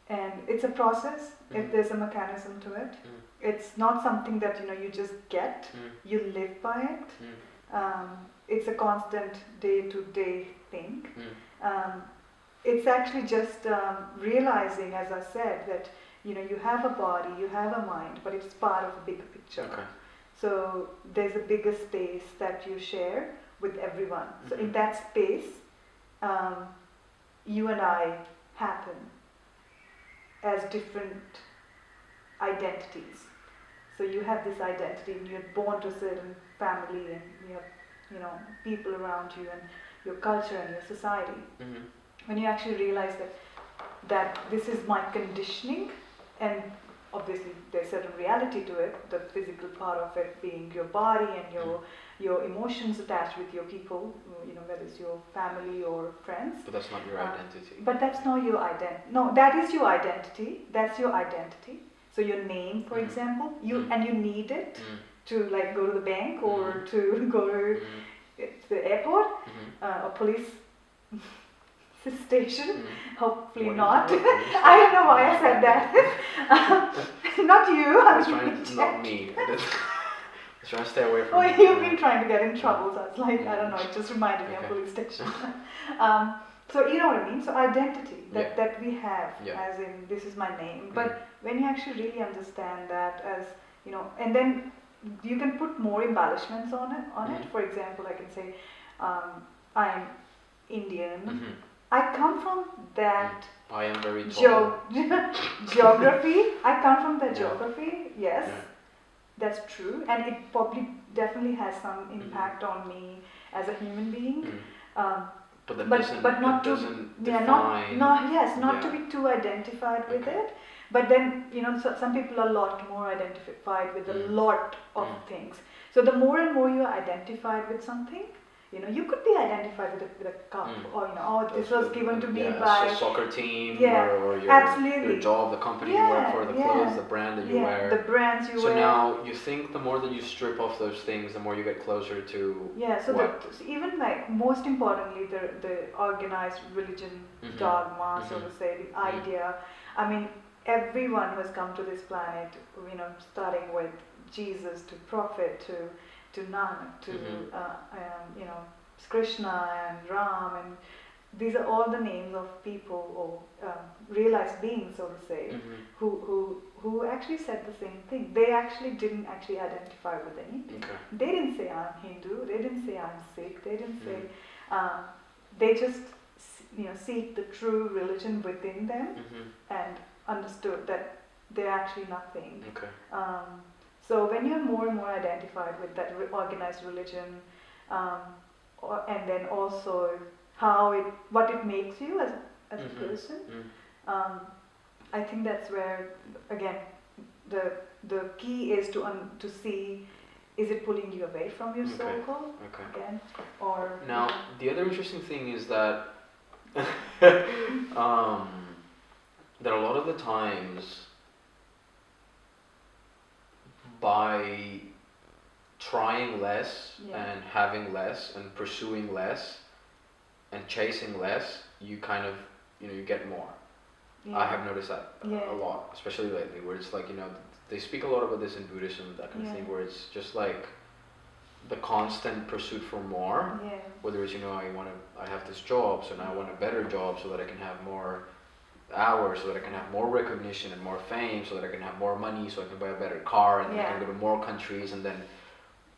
and it's a process. If there's a mechanism to it, it's not something that you just get. You live by it. It's a constant day-to-day thing. It's actually just realizing, as I said, that you have a body, you have a mind, but it's part of a bigger picture. Okay. So there's a bigger space that you share with everyone. So in that space, you and I happen as different identities. So you have this identity, and you're born to a certain family, and you have people around you, and your culture and your society. When you actually realize that this is my conditioning, and obviously there's certain reality to it, the physical part of it being your body and your emotions attached with your people, whether it's your family or friends. But that's not your identity. But that's not your identity. No, that is your identity. That's your identity. So your name, for example, you need it to go to the bank or to go to the airport or police station. Hopefully not. I don't know why I said that. Not you. Not me. I was trying to stay away from. Oh, you've been trying to get in trouble, so it's I don't know. It just reminded me of police station. So you know what I mean. So identity that we have, as in this is my name. But when you actually really understand that, as and then you can put more embellishments on it. For example, I can say, I'm Indian. I come from that. I am very tall. Geography. I come from that geography. Yes, that's true, and it probably definitely has some impact on me as a human being. But not to to be too identified with it. But then, some people are a lot more identified with a lot of things. So the more and more you are identified with something, you could be identified with a cup, or this was given to me by a soccer team, or your job, the company you work for, the clothes, the brand that you wear. The brands you wear. So now you think the more that you strip off those things, the more you get closer to even like most importantly, the organized religion dogma, so to say, the idea. I mean, everyone who has come to this planet, starting with Jesus to prophet to Nanak to Krishna and Ram, and these are all the names of people or realized beings, so to say, who actually said the same thing. They actually didn't identify with anything. Okay. They didn't say I'm Hindu. They didn't say I'm Sikh. They didn't say. They just seek the true religion within them and understood that they're actually nothing. Okay. So when you're more and more identified with that organized religion, and then also what it makes you as a person, I think that's where again the key is to see, is it pulling you away from your soul call again, or now the other interesting thing is that that a lot of the times, by trying less and having less and pursuing less and chasing less, you kind of, you get more. I have noticed that a lot, especially lately, where it's like, they speak a lot about this in Buddhism, that kind of thing, where it's just like the constant pursuit for more, whether it's, I have this job, so now I want a better job so that I can have more hours, so that I can have more recognition and more fame, so that I can have more money, so I can buy a better car, and then I can go to more countries, and then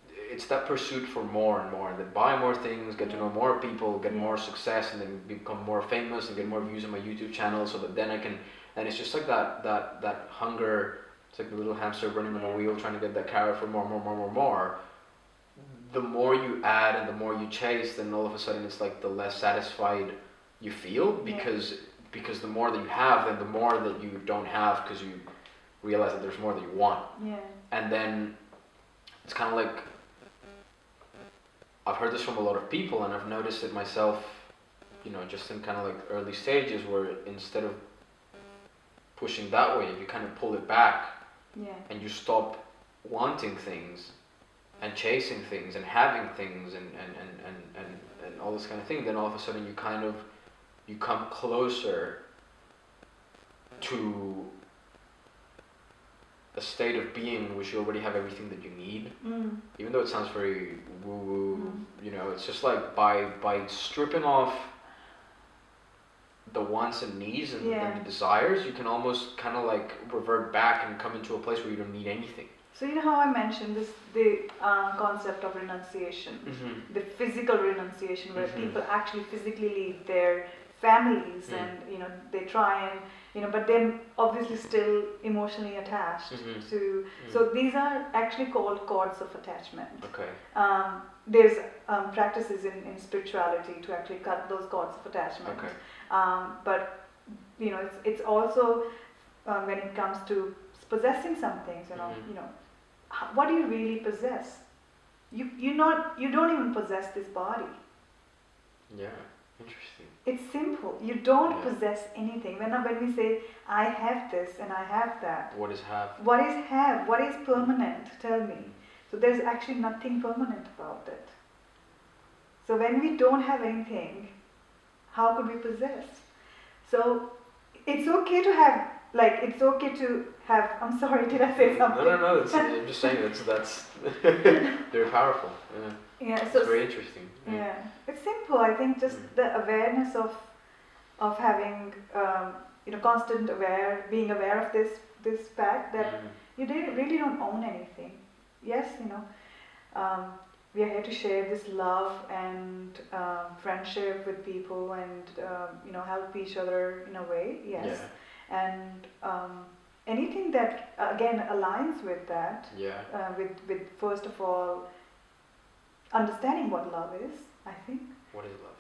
it's that pursuit for more and more, and then buy more things, get to know more people, get more success, and then become more famous and get more views on my YouTube channel, so that then I can, and it's just like that hunger. It's like the little hamster running on a wheel trying to get that carrot for more. The more you add and the more you chase, then all of a sudden it's like the less satisfied you feel, because the more that you have, then the more that you don't have, because you realize that there's more that you want. And then it's kind of like, I've heard this from a lot of people, and I've noticed it myself, just in kind of like early stages, where instead of pushing that way, you kind of pull it back, and you stop wanting things and chasing things and having things and all this kind of thing. Then all of a sudden you come closer to a state of being in which you already have everything that you need. Even though it sounds very woo-woo, it's just like by stripping off the wants and needs and the desires, you can almost kind of like revert back and come into a place where you don't need anything. So how I mentioned the concept of renunciation, the physical renunciation, where people actually physically leave their families and they try and but then obviously still emotionally attached to. So these are actually called cords of attachment. There's practices in spirituality to actually cut those cords of attachment. But it's also when it comes to possessing some things, what do you really possess? You don't even possess this body. Interesting. It's simple. You don't possess anything. When we say I have this and I have that, what is have? What is have? What is permanent? Tell me. So there's actually nothing permanent about it. So when we don't have anything, how could we possess? So it's okay to have, I'm sorry, did I say something? No, I'm just saying that's very powerful. So it's very interesting. It's simple. I think just the awareness of having, constant being aware of this fact that you really don't own anything. Yes, we are here to share this love and friendship with people and help each other in a way. Yes, and anything that again aligns with that. With first of all, understanding what love is. I think. What is love?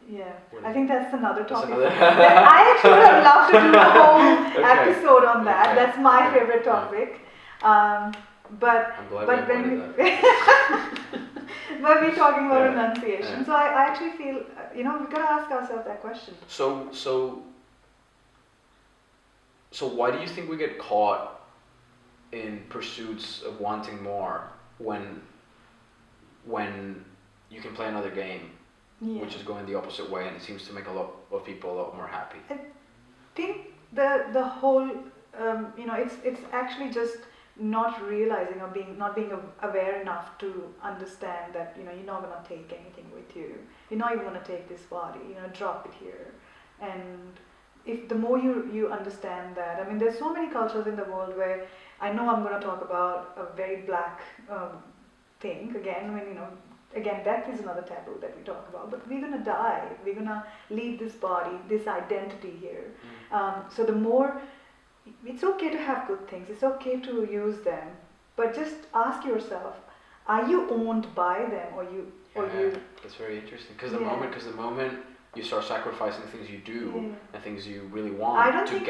Yeah, I think that's another topic. I actually would love to do a whole episode on that. That's my favorite topic. But I'm glad when we're talking about renunciation, so I actually feel we've got to ask ourselves that question. So why do you think we get caught in pursuits of wanting more when you can play another game, which is going the opposite way, and it seems to make a lot of people a lot more happy? I think the whole it's actually just not realizing or not being aware enough to understand that you're not going to take anything with you. You're not even going to take this body. Drop it here. And if the more you understand that, I mean, there's so many cultures in the world where I know I'm going to talk about a very black thing again. When again, death is another taboo that we talk about. But we're going to die. We're going to leave this body, this identity here. So the more. It's okay to have good things, it's okay to use them, but just ask yourself, are you owned by them or you? That's very interesting, because the moment you start sacrificing things you do and things you really want I don't think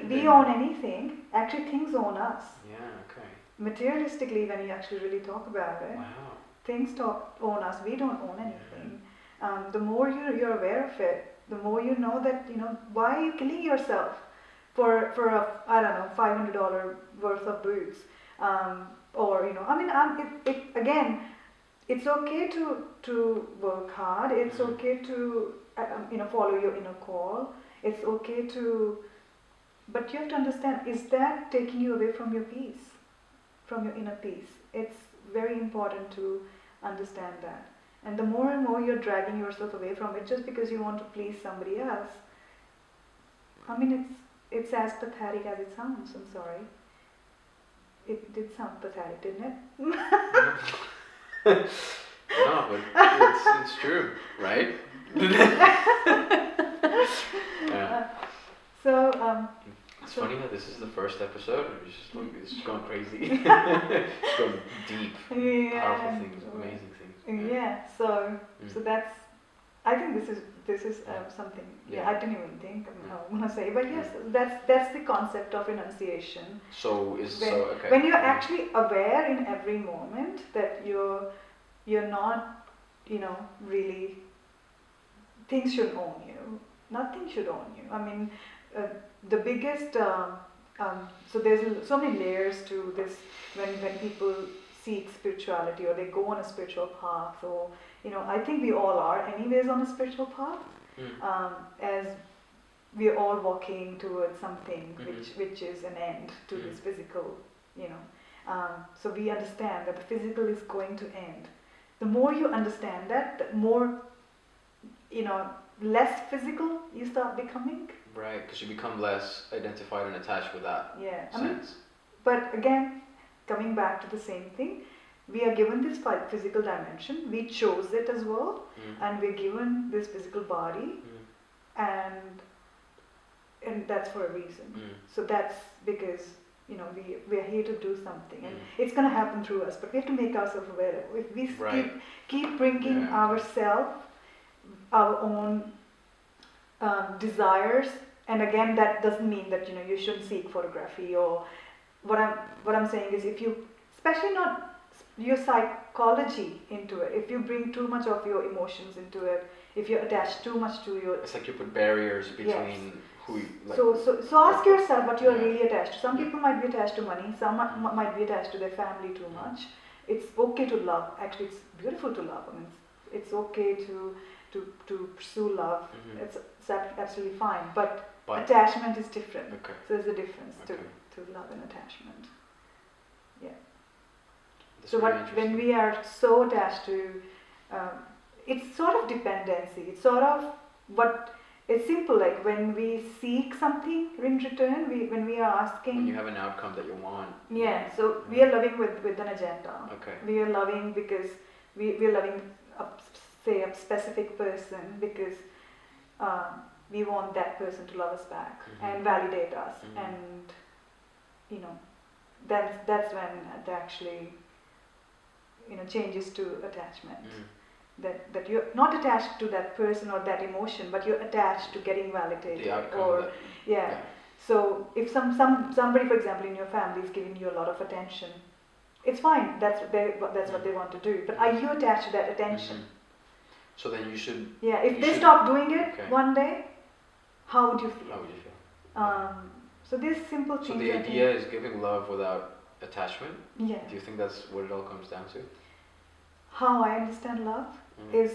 we own anything. Actually, things own us. Yeah, okay. Materialistically, when you actually really talk about it, things own us. We don't own anything. The more you're aware of it, the more you know that why are you killing yourself for a $500 worth of boots, again, it's okay to work hard. It's okay to follow your inner call. It's okay but you have to understand: is that taking you away from your peace, from your inner peace? It's very important to understand that. And the more and more you're dragging yourself away from it just because you want to please somebody else, I mean, it's as pathetic as it sounds. I'm sorry. It did sound pathetic, didn't it? No, but it's true, right? It's funny how this is the first episode and it's just going crazy. It's going deep, powerful things, amazing things. Yeah. So that's. I think this is something. I didn't even think I'm gonna say, but yes, that's the concept of renunciation. When you're actually aware in every moment that you're not, really, things should own you. Nothing should own you. I mean, the biggest. So there's so many layers to this when people seek spirituality or they go on a spiritual path, or I think we all are anyways on a spiritual path, as we're all walking towards something which is an end to this physical, so we understand that the physical is going to end. The more you understand that, the more less physical you start becoming. Right, because you become less identified and attached with that sense. But again, coming back to the same thing, we are given this physical dimension. We chose it as well, and we're given this physical body, and that's for a reason. So that's because we are here to do something, and it's going to happen through us. But we have to make ourselves aware. If we keep bringing ourselves, our own desires, and again, that doesn't mean that you shouldn't seek photography or. What I'm saying is, if you, especially not your psychology into it, if you bring too much of your emotions into it, if you attach too much to your, it's like you put barriers between who you like. So ask yourself what you are really attached to. Some people might be attached to money. Some might be attached to their family too much. It's okay to love. Actually, it's beautiful to love. I mean, it's okay to pursue love. It's absolutely fine. But attachment is different. Okay. So there's a difference to love and attachment. Yeah. That's so when we are so attached to, it's sort of dependency. It's sort of it's simple. Like when we seek something in return, when we are asking. When you have an outcome that you want. Yeah. So we are loving with an agenda. Okay. We are loving because we are loving a specific person because. We want that person to love us back and validate us, and that's when it actually changes to attachment. that you're not attached to that person or that emotion, but you're attached to getting validated. The outcome or of that. yeah. So if somebody, for example, in your family is giving you a lot of attention, it's fine. That's what they want to do. But are you attached to that attention? So then you should. Yeah. If they stop doing it one day, how would you feel? How would you feel? So these simple things. So the idea is giving love without attachment. Yeah. Do you think that's what it all comes down to? How I understand love is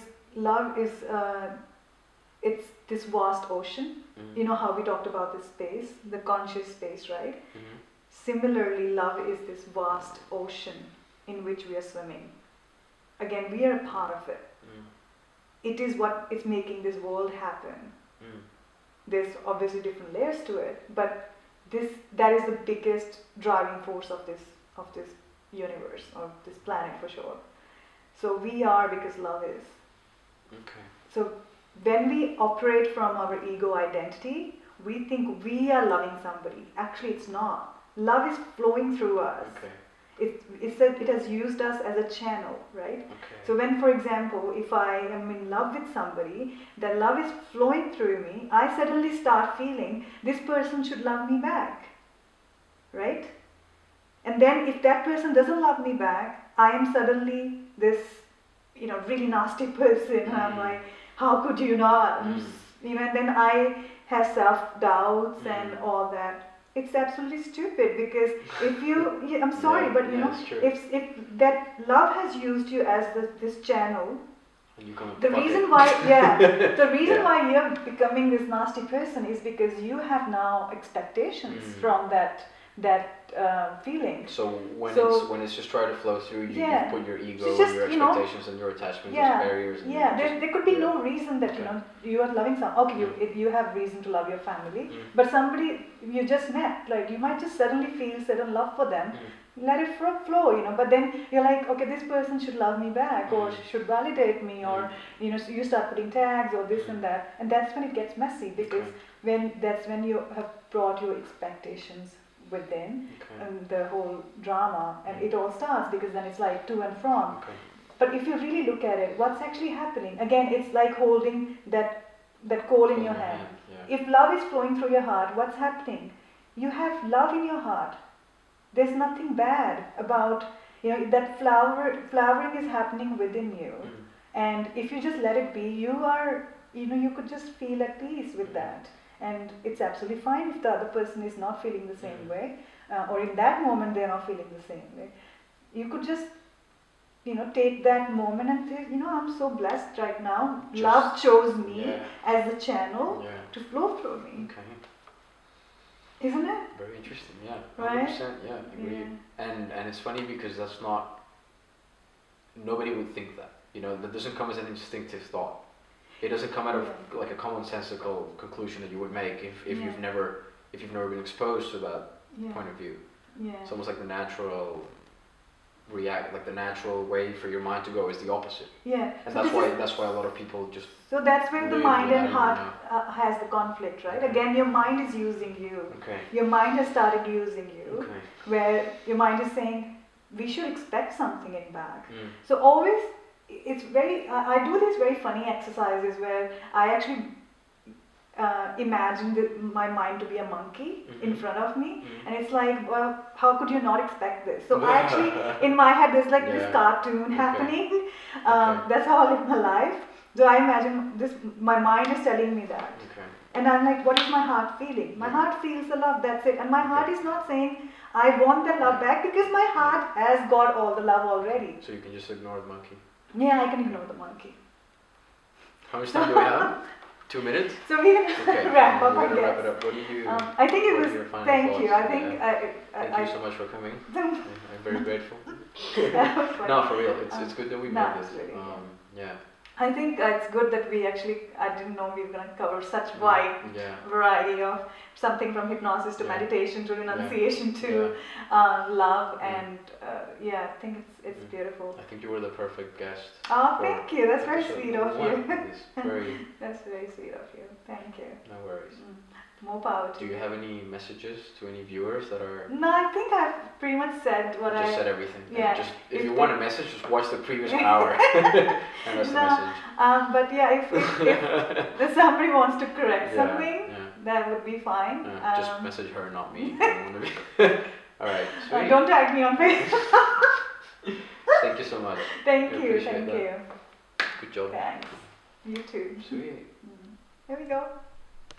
it's this vast ocean. You know how we talked about this space, the conscious space, right? Similarly, love is this vast ocean in which we are swimming. Again, we are a part of it. It is what is making this world happen. There's obviously different layers to it, but that is the biggest driving force of this universe, or this planet for sure. So we are because love is. Okay. So when we operate from our ego identity, we think we are loving somebody. Actually, it's not. Love is flowing through us. Okay. It has used us as a channel, right? Okay. So when, for example, if I am in love with somebody, that love is flowing through me, I suddenly start feeling this person should love me back, right? And then if that person doesn't love me back, I am suddenly this, really nasty person. And I'm like, how could you not? And then I have self-doubts and all that. It's absolutely stupid, because if you, I'm sorry, but if that love has used you as this channel, the reason why you're becoming this nasty person is because you have now expectations from that feeling. So when it's just trying to flow through you, you put your ego, and your expectations, and your attachments as barriers. And there could be no reason that you are loving someone. Okay, you have reason to love your family, but somebody you just met, like you might just suddenly feel certain love for them. Let it flow, But then you're like, okay, this person should love me back, or should validate me, or so you start putting tags or this and that, and that's when it gets messy, because that's when you have brought your expectations within and the whole drama, and it all starts, because then it's like to and from. But if you really look at it, what's actually happening? Again, it's like holding that coal in your hand. If love is flowing through your heart, what's happening? You have love in your heart. There's nothing bad about that flowering is happening within you, and if you just let it be, you are you could just feel at peace with that. And it's absolutely fine if the other person is not feeling the same way, or in that moment they're not feeling the same way. You could just, take that moment and say, I'm so blessed right now. Love chose me as the channel to flow through me. Okay. Isn't it? Very interesting, 100%, Right? Agreed. And it's funny because that's not, nobody would think that. That doesn't come as an instinctive thought. It doesn't come out of like a commonsensical conclusion that you would make if you've never been exposed to that point of view. It's almost like the natural the natural way for your mind to go is the opposite. And so that's why a lot of people just. So that's where the mind and heart has the conflict, right? Again, your mind is using you. Your mind has started using you, where your mind is saying we should expect something in back. So always. It's I do these very funny exercises where I actually imagine my mind to be a monkey in front of me, and it's like, well, how could you not expect this? So I actually, in my head, there's like this cartoon happening. That's how I live my life. So I imagine this, my mind is telling me that. And I'm like, what is my heart feeling? My heart feels the love, that's it. And my heart is not saying, I want the love back, because my heart has got all the love already. So you can just ignore the monkey. Yeah, I can ignore the monkey. How much time do we have? 2 minutes? So we can wrap up, I guess. Wrap it up. What do you? I think it was. Thank you. I think. Thank you so much for coming. I'm very grateful. No, for real. It's good that we made this. Really I think it's good that I didn't know we were going to cover such wide variety of something from hypnosis to meditation to renunciation to love, and I think it's beautiful. I think you were the perfect guest. Oh, thank you. That's very sweet of you. That's very sweet of you. Thank you. No worries. More power to you. Do you have any messages to any viewers that are? No, I think I've pretty much said what I. Just said everything. Yeah. Just if you want a message, just watch the previous hour, and that's the message. But yeah, if somebody wants to correct something, that would be fine. Just message her, not me. All right. Sweet. Don't tag me on Facebook. Thank you so much. Thank you. Thank you. Good job. Thanks. You too. Sweet. Here we go.